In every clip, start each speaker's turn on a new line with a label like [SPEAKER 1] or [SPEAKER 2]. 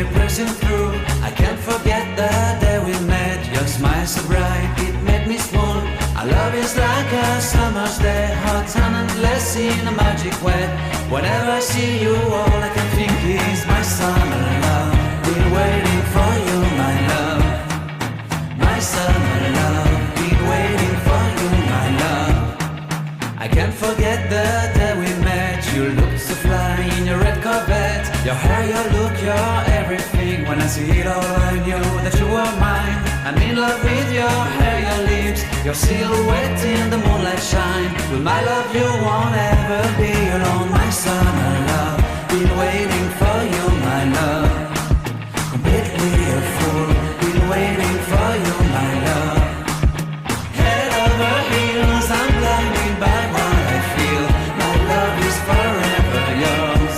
[SPEAKER 1] me pressing through. I can't forget the day we met. Your smile so bright, it made me swoon. Our love is like a summer's day, hot and endless in a magic way. Whenever I see you, all I can think is my summer love. Been waiting for you, my love. My summer love. Been waiting for you, my love. I can't forget the day we met. You looked so fly in your red Corvette. Your hair, your look, your everything. When I see it all, I knew that you were mine. I'm in love with your hair, your lips, your silhouette in the moonlight shine. With my love you won't ever be alone, my summer love. Been waiting for you, my love. Completely a fool. Been waiting for you, my love. Head over heels, I'm blinded by what I feel. My love is forever yours.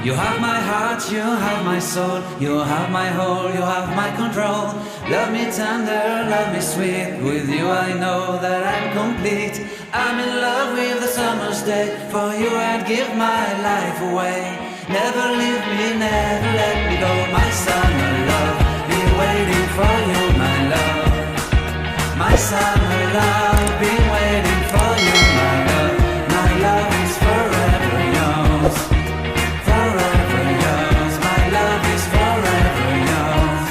[SPEAKER 1] You have my heart, you have my soul, you have my whole, you have my control. Love me tender, love me sweet. With you I know that I'm complete. I'm in love with the summer's day. For you I'd give my life away. Never leave me, never let me go, my summer love. Been waiting for you, my love. My summer love, been waiting for you, my love. My love is forever yours. Forever yours, my love is forever yours.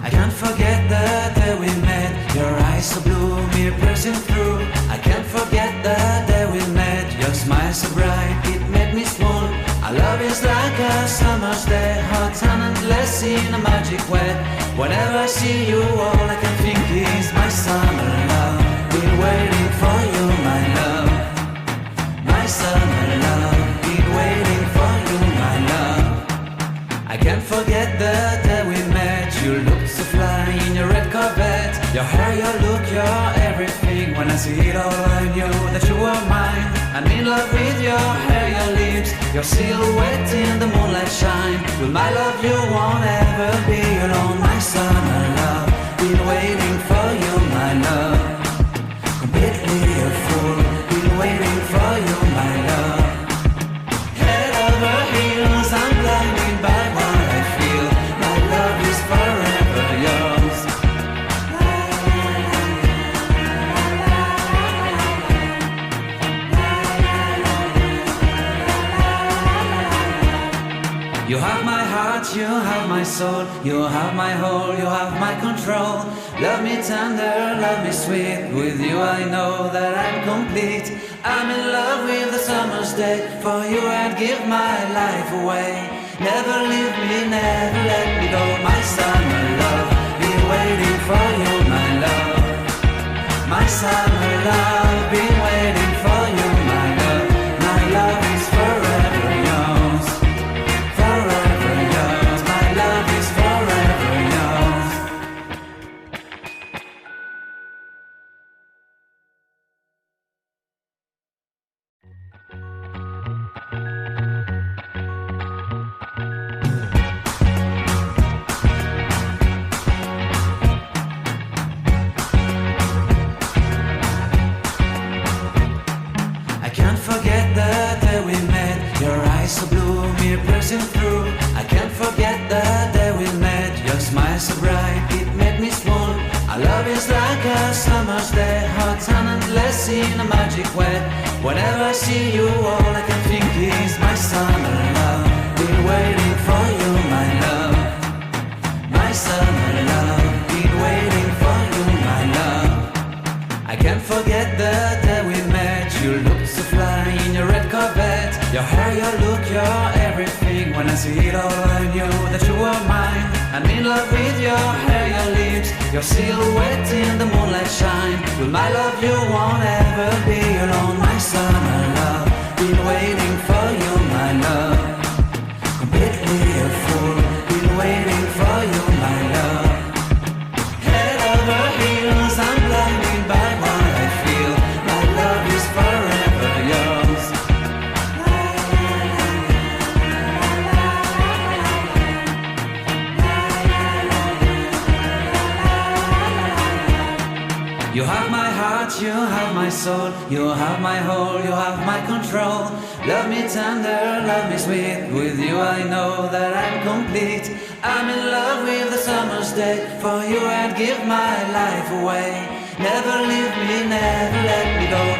[SPEAKER 1] I can't forget the day we met. Your eyes so blue, me pressing through. I can't forget the day we met. Your smile so bright, it made me swoon. Our love is like a summer's day, hot and endless in a magic way. Whenever I see you, all I can think is my summer love. Been waiting for you, my love. My summer love. Been waiting for you, my love. I can't forget the day we met. You looked so fly in your red Corvette. Your hair, your look, your everything. When I see it all, I knew that you were mine. I'm in love with your hair, your lips, your silhouette in the moonlight shine. With my love you won't ever be alone, my summer love. Been waiting for you, my love. Completely a fool. Been waiting for you, my love. Head over heels, I'm blinded by what I feel. My love is forever yours. You have my heart, you have my soul, you have my whole, you have my control. Love me tender, love me sweet. With you I know that I'm complete. I'm in love with the summer's day. For you I'd give my life away. Never leave me, never let me go, my summer love. Been waiting for you, my love. My summer love, been waiting for you, my love. My love is forever yours. Forever yours, my love is forever yours. I can't forget the day we met. Your eyes so blue, me pressing through. I can't forget the day we met. Your smile so bright, it made me swoon. Our love is like a summer's day, hot and endless in a magic way. Whenever I see you, all I can think is my summer love. Been waiting for you, my love. My summer love. Been waiting for you, my love. I can't forget the day we met. You looked so fly in your red Corvette. Your hair, your look, your everything. When I see it all, I knew that you were mine. I'm in love with your hair, your lips, your silhouette in the moonlight shine. With my love you won't ever be alone, my summer love. Been waiting for you, my love. Completely a fool. have my heart, you have my soul, you have my whole, you have my control. Love me tender, love me sweet, with you I know that I'm complete. I'm in love with the summer's day, for you I'd give my life away. Never leave me, never let me go.